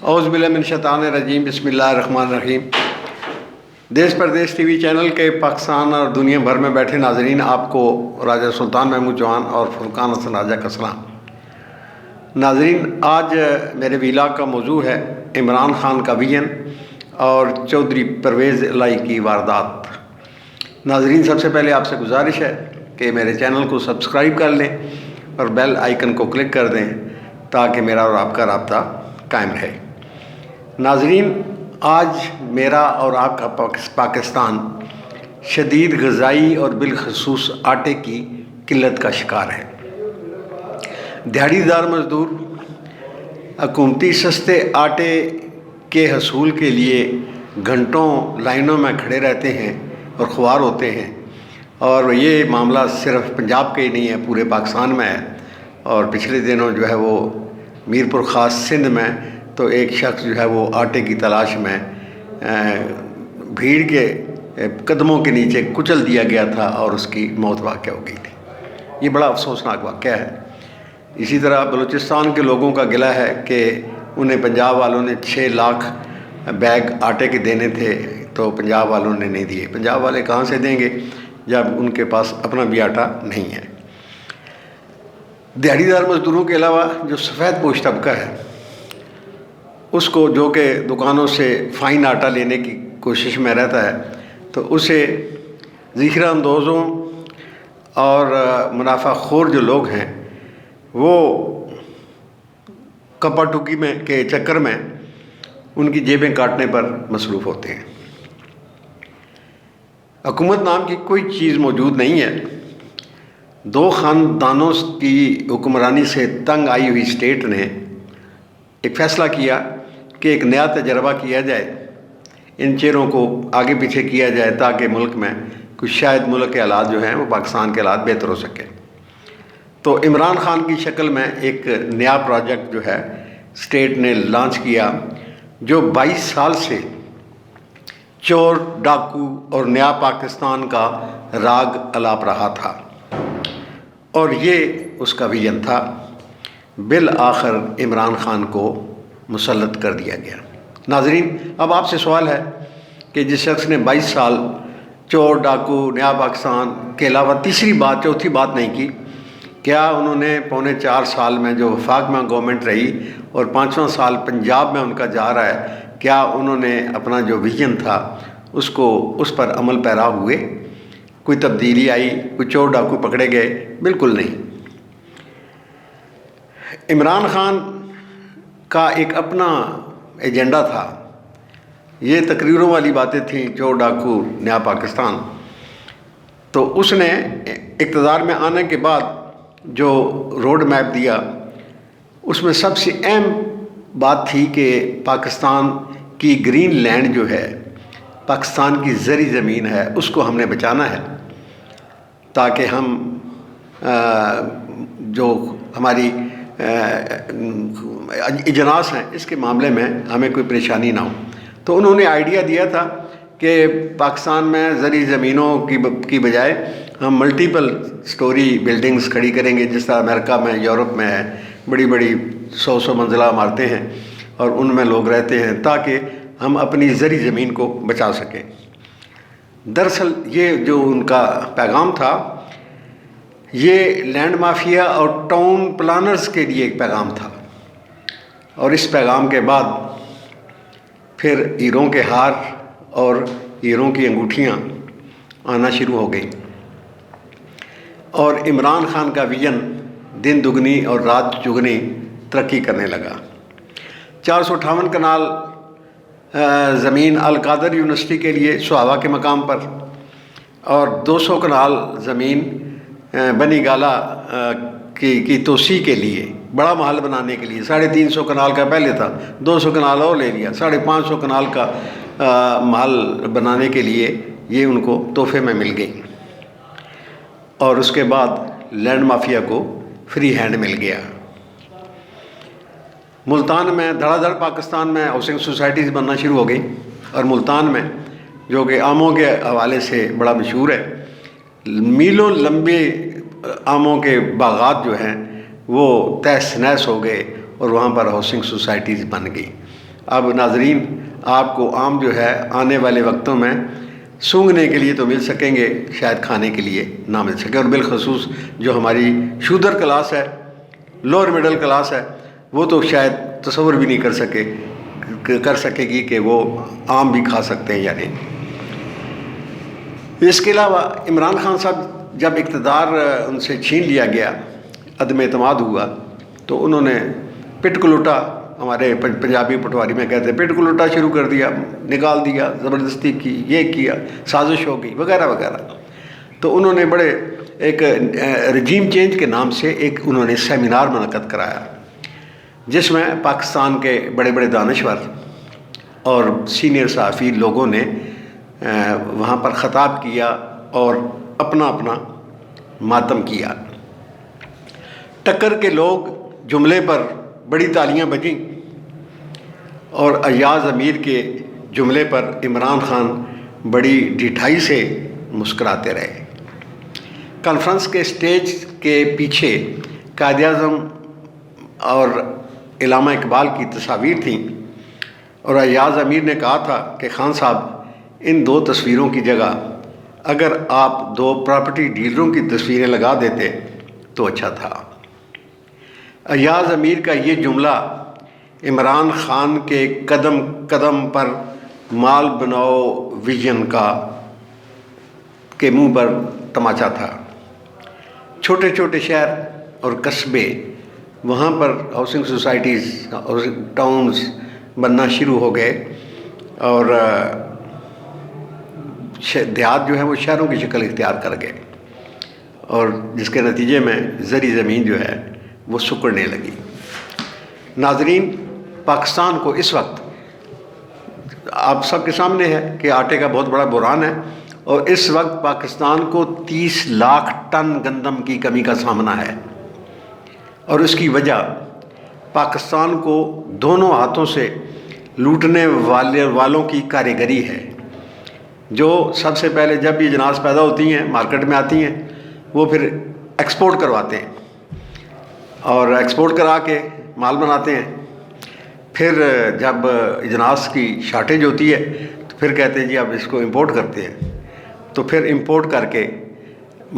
اعوذ باللہ من الشیطان الرجیم، بسم اللہ الرحمن الرحیم۔ دیش پردیش ٹی وی چینل کے پاکستان اور دنیا بھر میں بیٹھے ناظرین، آپ کو راجہ سلطان محمود چوہان اور فرقان حسن راجہ کا سلام۔ ناظرین، آج میرے ویلاگ کا موضوع ہے عمران خان کا ویژن اور چودھری پرویز الہی کی واردات۔ ناظرین، سب سے پہلے آپ سے گزارش ہے کہ میرے چینل کو سبسکرائب کر لیں اور بیل آئیکن کو کلک کر دیں تاکہ میرا اور آپ کا رابطہ قائم رہے۔ ناظرین، آج میرا اور آپ کا پاکستان شدید غذائی اور بالخصوص آٹے کی قلت کا شکار ہے۔ دیہڑی دار مزدور حکومتی سستے آٹے کے حصول کے لیے گھنٹوں لائنوں میں کھڑے رہتے ہیں اور خوار ہوتے ہیں، اور یہ معاملہ صرف پنجاب کے ہی نہیں ہے، پورے پاکستان میں ہے۔ اور پچھلے دنوں جو ہے وہ میرپور خاص سندھ میں تو ایک شخص جو ہے وہ آٹے کی تلاش میں بھیڑ کے قدموں کے نیچے کچل دیا گیا تھا اور اس کی موت واقع ہو گئی تھی۔ یہ بڑا افسوسناک واقعہ ہے۔ اسی طرح بلوچستان کے لوگوں کا گلہ ہے کہ انہیں پنجاب والوں نے 6 لاکھ بیگ آٹے کے دینے تھے تو پنجاب والوں نے نہیں دیے۔ پنجاب والے کہاں سے دیں گے جب ان کے پاس اپنا بھی آٹا نہیں ہے۔ دیہڑی دار مزدوروں کے علاوہ جو سفید پوش طبقہ ہے، اس کو جو کہ دکانوں سے فائن آٹا لینے کی کوشش میں رہتا ہے، تو اسے ذخیرہ اندوزوں اور منافع خور جو لوگ ہیں وہ کپا ٹوکی میں کے چکر میں ان کی جیبیں کاٹنے پر مصروف ہوتے ہیں۔ حکومت نام کی کوئی چیز موجود نہیں ہے۔ 2 خاندانوں کی حکمرانی سے تنگ آئی ہوئی اسٹیٹ نے ایک فیصلہ کیا کہ ایک نیا تجربہ کیا جائے، ان چہروں کو آگے پیچھے کیا جائے تاکہ ملک میں کچھ شاید ملک کے حالات جو ہیں وہ پاکستان کے حالات بہتر ہو سکے۔ تو عمران خان کی شکل میں ایک نیا پروجیکٹ جو ہے اسٹیٹ نے لانچ کیا، جو 22 سال سے چور ڈاکو اور نیا پاکستان کا راگ الاپ رہا تھا، اور یہ اس کا ویژن تھا۔ بالآخر عمران خان کو مسلط کر دیا گیا۔ ناظرین، اب آپ سے سوال ہے کہ جس شخص نے 22 سال چور ڈاکو نیا پاکستان کے علاوہ چوتھی بات نہیں کی، کیا انہوں نے پونے 4 سال میں جو وفاق میں گورنمنٹ رہی اور 5واں سال پنجاب میں ان کا جا رہا ہے، کیا انہوں نے اپنا جو ویژن تھا اس پر عمل پیرا ہوئے؟ کوئی تبدیلی آئی؟ کوئی چور ڈاکو پکڑے گئے؟ بالکل نہیں۔ عمران خان کا ایک اپنا ایجنڈا تھا، یہ تقریروں والی باتیں تھیں، چور ڈاکو نیا پاکستان۔ تو اس نے اقتدار میں آنے کے بعد جو روڈ میپ دیا، اس میں سب سے اہم بات تھی کہ پاکستان کی گرین لینڈ جو ہے، پاکستان کی زرعی زمین ہے، اس کو ہم نے بچانا ہے تاکہ ہم جو ہماری اجناس ہیں اس کے معاملے میں ہمیں کوئی پریشانی نہ ہو۔ تو انہوں نے آئیڈیا دیا تھا کہ پاکستان میں زرعی زمینوں کی بجائے ہم ملٹیپل سٹوری بلڈنگز کھڑی کریں گے، جس طرح امریکہ میں، یورپ میں ہے، بڑی بڑی 100 منزلہ عمارتیں ہیں اور ان میں لوگ رہتے ہیں تاکہ ہم اپنی زرعی زمین کو بچا سکیں۔ دراصل یہ جو ان کا پیغام تھا، یہ لینڈ مافیا اور ٹاؤن پلانرز کے لیے ایک پیغام تھا، اور اس پیغام کے بعد پھر ہیروں کے ہار اور ہیروں کی انگوٹھیاں آنا شروع ہو گئیں، اور عمران خان کا ویژن دن دگنی اور رات چگنی ترقی کرنے لگا۔ 458 کنال زمین القادر یونیورسٹی کے لیے سہاوا کے مقام پر، اور 200 کنال زمین بنی گالا کی توسیع کے لیے، بڑا محل بنانے کے لیے۔ 350 کنال کا پہلے تھا، 200 کنال اور لے لیا، 550 کنال کا محل بنانے کے لیے یہ ان کو تحفے میں مل گئی، اور اس کے بعد لینڈ مافیا کو فری ہینڈ مل گیا۔ ملتان میں دھڑا دھڑ پاکستان میں ہاؤسنگ سوسائٹیز بننا شروع ہو گئی، اور ملتان میں جو کہ آموں کے حوالے سے بڑا مشہور ہے، میلوں لمبے آموں کے باغات جو ہیں وہ تہس نہس ہو گئے اور وہاں پر ہاؤسنگ سوسائٹیز بن گئی۔ اب ناظرین آپ کو آم جو ہے آنے والے وقتوں میں سونگھنے کے لیے تو مل سکیں گے، شاید کھانے کے لیے نہ مل سکے، اور بالخصوص جو ہماری شودر کلاس ہے، لوور مڈل کلاس ہے، وہ تو شاید تصور بھی نہیں کر سکے گی کہ وہ آم بھی کھا سکتے ہیں یا نہیں۔ اس کے علاوہ عمران خان صاحب جب اقتدار ان سے چھین لیا گیا، عدم اعتماد ہوا، تو انہوں نے پٹ کلوٹا، ہمارے پنجابی پٹواری میں کہتے ہیں پٹ کلوٹا شروع کر دیا، نکال دیا، زبردستی کی، یہ کیا، سازش ہو گئی وغیرہ وغیرہ۔ تو انہوں نے بڑے ایک رجیم چینج کے نام سے ایک انہوں نے سیمینار منعقد کرایا، جس میں پاکستان کے بڑے بڑے دانشور اور سینئر صحافی لوگوں نے وہاں پر خطاب کیا اور اپنا اپنا ماتم کیا۔ ٹکر کے لوگ جملے پر بڑی تالیاں بجیں اور ایاز امیر کے جملے پر عمران خان بڑی ڈھٹائی سے مسکراتے رہے۔ کانفرنس کے سٹیج کے پیچھے قائد اعظم اور علامہ اقبال کی تصاویر تھیں، اور ایاز امیر نے کہا تھا کہ خان صاحب ان دو تصویروں کی جگہ اگر آپ دو پراپرٹی ڈیلروں کی تصویریں لگا دیتے تو اچھا تھا۔ ایاز امیر کا یہ جملہ عمران خان کے قدم قدم پر مال بناؤ ویژن کے منہ پر تماچا تھا۔ چھوٹے چھوٹے شہر اور قصبے، وہاں پر ہاؤسنگ سوسائٹیز، ٹاؤنز بننا شروع ہو گئے، اور دیہات جو ہے وہ شہروں کی شکل اختیار کر گئے، اور جس کے نتیجے میں زرعی زمین جو ہے وہ سکڑنے لگی۔ ناظرین، پاکستان کو اس وقت آپ سب کے سامنے ہے کہ آٹے کا بہت بڑا بحران ہے، اور اس وقت پاکستان کو 30 لاکھ ٹن گندم کی کمی کا سامنا ہے، اور اس کی وجہ پاکستان کو دونوں ہاتھوں سے لوٹنے والوں کی کاریگری ہے، جو سب سے پہلے جب یہ جناز پیدا ہوتی ہیں مارکیٹ میں آتی ہیں، وہ پھر ایکسپورٹ کرواتے ہیں، اور ایکسپورٹ کرا کے مال بناتے ہیں۔ پھر جب اجناس کی شارٹیج ہوتی ہے تو پھر کہتے ہیں جی اب اس کو امپورٹ کرتے ہیں، تو پھر امپورٹ کر کے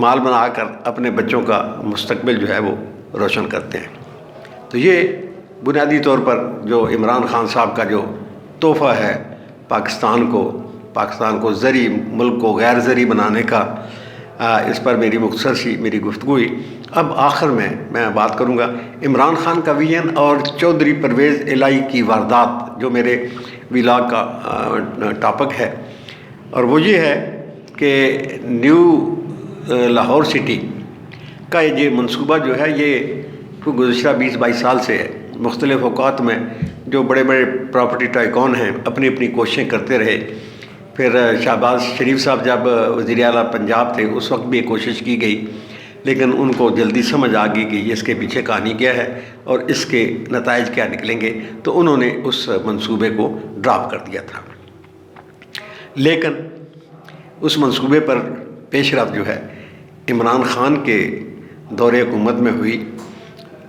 مال بنا کر اپنے بچوں کا مستقبل جو ہے وہ روشن کرتے ہیں۔ تو یہ بنیادی طور پر جو عمران خان صاحب کا جو تحفہ ہے پاکستان کو زرعی ملک کو غیر زرعی بنانے کا، اس پر میری مختصر سی گفتگو ہوئی۔ اب آخر میں بات کروں گا عمران خان کا ویژن اور چودھری پرویز الہی کی واردات، جو میرے ولاگ کا ٹاپک ہے، اور وہ یہ ہے کہ نیو لاہور سٹی کا یہ منصوبہ جو ہے یہ گزشتہ 20-22 سال سے ہے۔ مختلف اوقات میں جو بڑے بڑے پراپرٹی ٹائکون ہیں اپنی اپنی کوششیں کرتے رہے۔ پھر شہباز شریف صاحب جب وزیر اعلیٰ پنجاب تھے اس وقت بھی ایک کوشش کی گئی، لیکن ان کو جلدی سمجھ آ گئی کہ اس کے پیچھے کہانی کیا ہے اور اس کے نتائج کیا نکلیں گے، تو انہوں نے اس منصوبے کو ڈراپ کر دیا تھا۔ لیکن اس منصوبے پر پیش رفت جو ہے عمران خان کے دور حکومت میں ہوئی،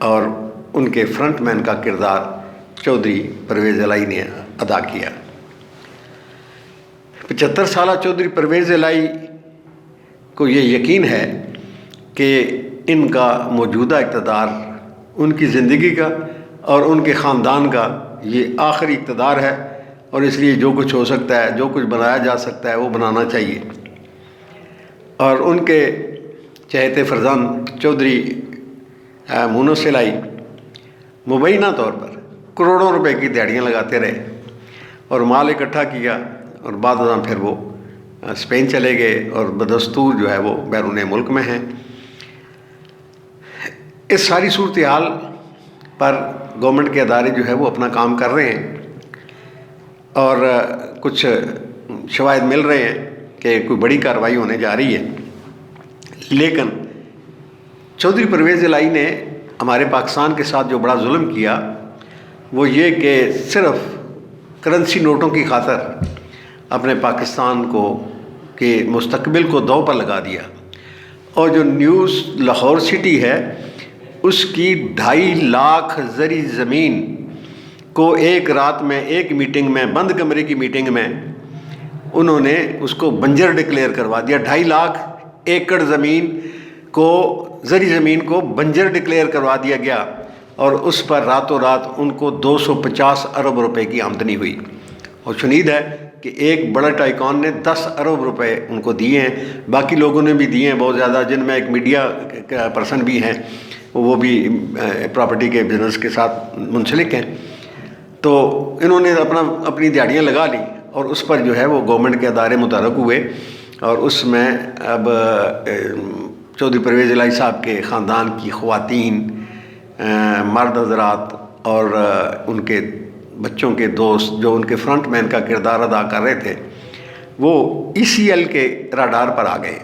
اور ان کے فرنٹ مین کا کردار چودھری پرویز الہی نے ادا کیا۔ 75 سالہ چودھری پرویز الہی کو یہ یقین ہے کہ ان کا موجودہ اقتدار ان کی زندگی کا اور ان کے خاندان کا یہ آخری اقتدار ہے، اور اس لیے جو کچھ ہو سکتا ہے، جو کچھ بنایا جا سکتا ہے وہ بنانا چاہیے۔ اور ان کے چہیتے فرزند چودھری مونس الہی مبینہ طور پر کروڑوں روپے کی دیہڑیاں لگاتے رہے اور مال اکٹھا کیا، اور بعد ازاں پھر وہ اسپین چلے گئے اور بدستور جو ہے وہ بیرون ملک میں ہیں۔ اس ساری صورتحال پر گورنمنٹ کے ادارے جو ہے وہ اپنا کام کر رہے ہیں، اور کچھ شواہد مل رہے ہیں کہ کوئی بڑی کارروائی ہونے جا رہی ہے۔ لیکن چودھری پرویز الہی نے ہمارے پاکستان کے ساتھ جو بڑا ظلم کیا وہ یہ کہ صرف کرنسی نوٹوں کی خاطر اپنے پاکستان کو کے مستقبل کو داؤ پر لگا دیا، اور جو نیوز لاہور سٹی ہے اس کی 2.5 لاکھ زرعی زمین کو ایک رات میں ایک میٹنگ میں, بند کمرے کی میٹنگ میں, انہوں نے اس کو بنجر ڈکلیئر کروا دیا. 2.5 لاکھ ایکڑ زمین کو, زرعی زمین کو بنجر ڈکلیئر کروا دیا گیا, اور اس پر راتوں رات ان کو 250 ارب روپے کی آمدنی ہوئی. اور شنید ہے کہ ایک بڑا ٹائیکون نے 10 ارب روپے ان کو دیے ہیں, باقی لوگوں نے بھی دیے ہیں بہت زیادہ, جن میں ایک میڈیا پرسن بھی ہیں, وہ بھی پراپرٹی کے بزنس کے ساتھ منسلک ہیں. تو انہوں نے اپنی دیہڑیاں لگا لیں, اور اس پر جو ہے وہ گورنمنٹ کے ادارے متحرک ہوئے, اور اس میں اب چودھری پرویز الہی صاحب کے خاندان کی خواتین, مرد حضرات اور ان کے بچوں کے دوست جو ان کے فرنٹ مین کا کردار ادا کر رہے تھے, وہ ECL کے راڈار پر آ گئے.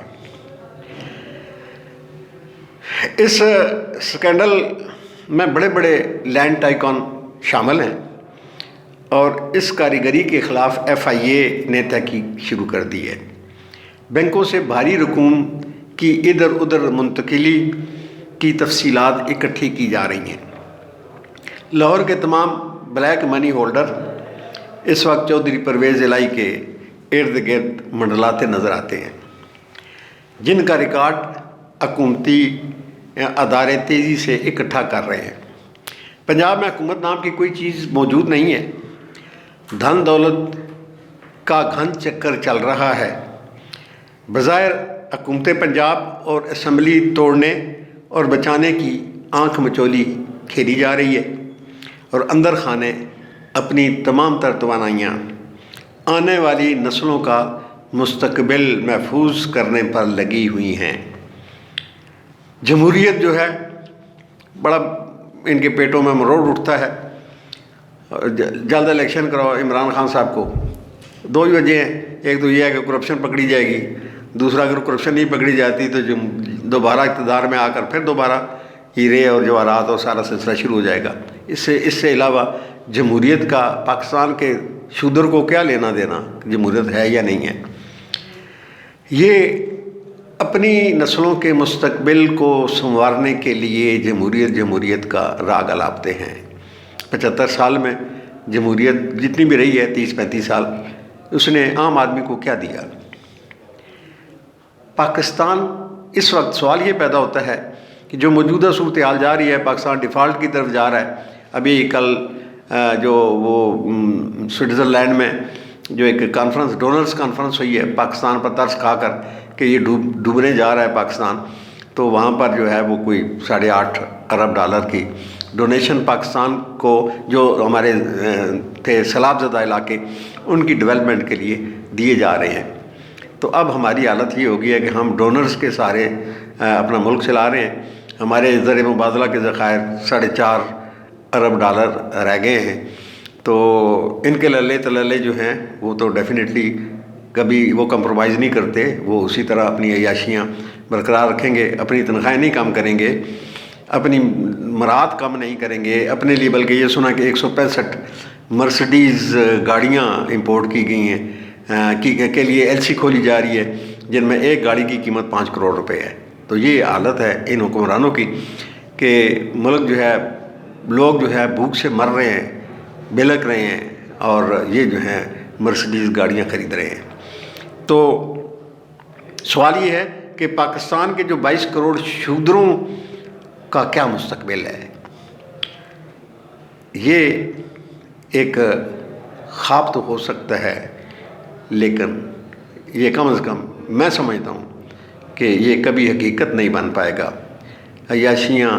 اس سکینڈل میں بڑے بڑے لینڈ ٹائیکون شامل ہیں, اور اس کاریگری کے خلاف FIA نے تحقیق شروع کر دی ہے. بینکوں سے بھاری رقوم کی ادھر ادھر منتقلی کی تفصیلات اکٹھی کی جا رہی ہیں. لاہور کے تمام بلیک منی ہولڈر اس وقت چودھری پرویز الہی کے ارد گرد منڈلاتے نظر آتے ہیں, جن کا ریکارڈ حکومتی ادارے تیزی سے اکٹھا کر رہے ہیں. پنجاب میں حکومت نام کی کوئی چیز موجود نہیں ہے. دھن دولت کا گھن چکر چل رہا ہے. بظاہر حکومت پنجاب اور اسمبلی توڑنے اور بچانے کی آنکھ مچولی کھیلی جا رہی ہے, اور اندر خانے اپنی تمام تر توانائیاں آنے والی نسلوں کا مستقبل محفوظ کرنے پر لگی ہوئی ہیں. جمہوریت جو ہے بڑا ان کے پیٹوں میں مروڑ اٹھتا ہے. جلد الیکشن کراؤ عمران خان صاحب کو. 2 ہی وجہ ہیں, ایک تو یہ ہے کہ کرپشن پکڑی جائے گی, دوسرا اگر کرپشن نہیں پکڑی جاتی تو دوبارہ اقتدار میں آ کر پھر دوبارہ ہیرے اور جواہرات اور سارا سلسلہ شروع ہو جائے گا. اس سے علاوہ جمہوریت کا پاکستان کے شودر کو کیا لینا دینا, جمہوریت ہے یا نہیں ہے. یہ اپنی نسلوں کے مستقبل کو سنوارنے کے لیے جمہوریت کا راگ الاپتے ہیں. 75 سال میں جمہوریت جتنی بھی رہی ہے, 30-35 سال, اس نے عام آدمی کو کیا دیا. پاکستان اس وقت سوال یہ پیدا ہوتا ہے کہ جو موجودہ صورتحال جا رہی ہے, پاکستان ڈیفالٹ کی طرف جا رہا ہے. ابھی کل جو وہ سوئٹزرلینڈ میں جو ایک کانفرنس, ڈونرز کانفرنس ہوئی ہے, پاکستان پر ترس کھا کر کہ یہ ڈوبنے جا رہا ہے پاکستان, تو وہاں پر جو ہے وہ کوئی 8.5 ارب ڈالر کی ڈونیشن پاکستان کو, جو ہمارے تھے سیلاب زدہ علاقے, ان کی ڈیولپمنٹ کے لیے دیے جا رہے ہیں. تو اب ہماری حالت یہ ہو گئی ہے کہ ہم ڈونرز کے سارے اپنا ملک چلا رہے ہیں. ہمارے زر مبادلہ کے ذخائر 4.5 ارب ڈالر رہ گئے ہیں. تو ان کے للے تللے جو ہیں وہ تو ڈیفینیٹلی کبھی وہ کمپرومائز نہیں کرتے, وہ اسی طرح اپنی عیاشیاں برقرار رکھیں گے, اپنی تنخواہیں نہیں کم کریں گے, اپنی مراد کم نہیں کریں گے اپنے لیے. بلکہ یہ سنا کہ 165 مرسڈیز گاڑیاں امپورٹ کی گئی ہیں کے لیے LC کھولی جا رہی ہے, جن میں ایک گاڑی کی قیمت 5 کروڑ روپے ہے. تو یہ حالت ہے ان حکمرانوں کی کہ ملک جو ہے, لوگ جو ہے بھوک سے مر رہے ہیں, بلک رہے ہیں, اور یہ جو ہیں مرسڈیز گاڑیاں خرید رہے ہیں. تو سوال یہ ہے کہ پاکستان کے جو 22 کروڑ شودروں کا کیا مستقبل ہے. یہ ایک خواب تو ہو سکتا ہے, لیکن یہ کم از کم میں سمجھتا ہوں کہ یہ کبھی حقیقت نہیں بن پائے گا. عیاشیاں,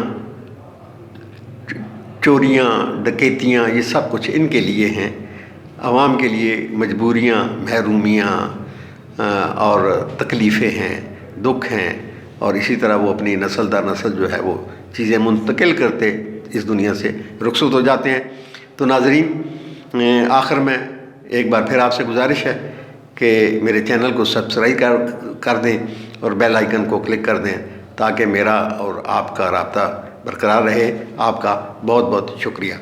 چوریاں, ڈکیتیاں, یہ سب کچھ ان کے لیے ہیں. عوام کے لیے مجبوریاں, محرومیاں اور تکلیفیں ہیں, دکھ ہیں, اور اسی طرح وہ اپنی نسل در نسل جو ہے وہ چیزیں منتقل کرتے اس دنیا سے رخصت ہو جاتے ہیں. تو ناظرین, آخر میں ایک بار پھر آپ سے گزارش ہے کہ میرے چینل کو سبسکرائب کر دیں اور بیل آئیکن کو کلک کر دیں, تاکہ میرا اور آپ کا رابطہ برقرار رہے. آپ کا بہت بہت شکریہ.